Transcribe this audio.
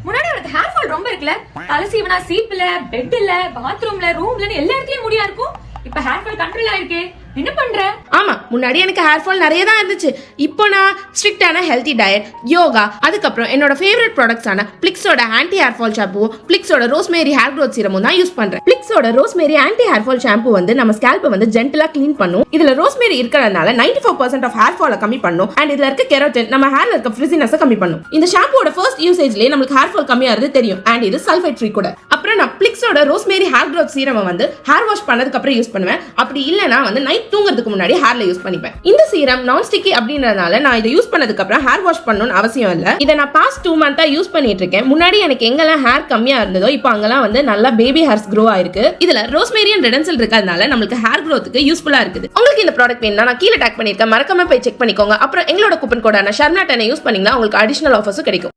முன்னாடி உனக்கு hair fall ரொம்ப இருக்குல்ல, தலை சீவனா சீப்ல, பெட்ல, பாத்ரூம்ல, ரூம்ல எல்லா இடத்துலயும் முடியா இருக்கும். இப்ப ஹேர் ஃபால் கண்ட்ரோல் ஆயிருக்கு. என்ன பண்ற? ஆமா, முன்னாடி எனக்கு ஹேர் ஃபால் நிறைய தான் இருந்துச்சு. இப்போ நான் ஸ்ட்ரிக்டான ஹெல்தி டயட், யோகா, அதுக்கப்புறம் என்னோட ஃபேவரட் ப்ராடக்ட்ஸான பிளிக்ஸோட ஆன்டி ஹேர் ஃபால் ஷாம்பு, பிளிக்ஸோட ரோஸ்மேரி ஹேர் க்ரோத் சீரமும் தான் யூஸ் பண்றேன். பிளிக்ஸோட rosemary anti hair fall shampoo வந்து நம்ம ஸ்கேல்பை வந்து ஜென்டலா க்ளீன் பண்ணும். இதுல ரோஸ்மேரி இருக்கிறதுனால 94% ஆஃப் ஹேர் ஃபாலை கம்மி பண்ணும். அண்ட் இதுல இருக்க கெரோட்டின் நம்ம ஹேர்ல இருக்க ஃப்ரிஸினஸை கம்மி பண்ணும். இந்த ஷாம்புவோட ஃபர்ஸ்ட் யூசேஜ்லயே நமக்கு ஹேர் ஃபால் கம்மியாகிறது தெரியும். அண்ட் இது சல்ஃபைட் ஃப்ரீ கூட. அப்புறம் நான் பிளிக்ஸோட ரோஸ்மேரி ஹேர் க்ரோத் சீரமை வந்து ஹேர் வாஷ் பண்ணதுக்கு அப்புறம் யூஸ் பண்ணுவேன். அப்படி இல்லைனா வந்து நைட் தூங்குறதுக்கு முன்னாடி ஹேர்ல யூஸ் பண்ணிப்பேன். இந்த சீரம் நான் ஸ்டிக்கி அப்படின்றதுனால நான் இதை யூஸ் பண்ணதுக்கு அப்புறம் ஹேர் வாஷ் பண்ணணும்னு அவசியம் இல்லை. இதை நான் பாஸ்ட் 2 மந்த்தா யூஸ் பண்ணிட்டு இருக்கேன். முன்னாடி எனக்கு எங்கெல்லாம் ஹேர் கம்மியா இருந்ததோ இப்போ அங்கெல்லாம் வந்து நல்லா பேபி ஹேர்ஸ் க்ரோ ஆயிருக்கு. இதுல ரோஸ்மேரி அண்ட் ரெடன்சில் இருக்கிறதுனால நமக்கு ஹேர் க்ரோத்துக்கு யூஸ்ஃபுல்லா இருக்குது. உங்களுக்கு இந்த ப்ராடக்ட் வேணும்னா நான் கீழே டேக் பண்ணிருக்கேன், மறக்காம போய் செக் பண்ணிக்கோங்க. அப்புறம் எங்களோட கூப்பன் கோடான ஷர்னா 10 யூஸ் பண்ணீங்கன்னா உங்களுக்கு அடிஷனல் ஆஃபர்ஸும் கிடைக்கும்.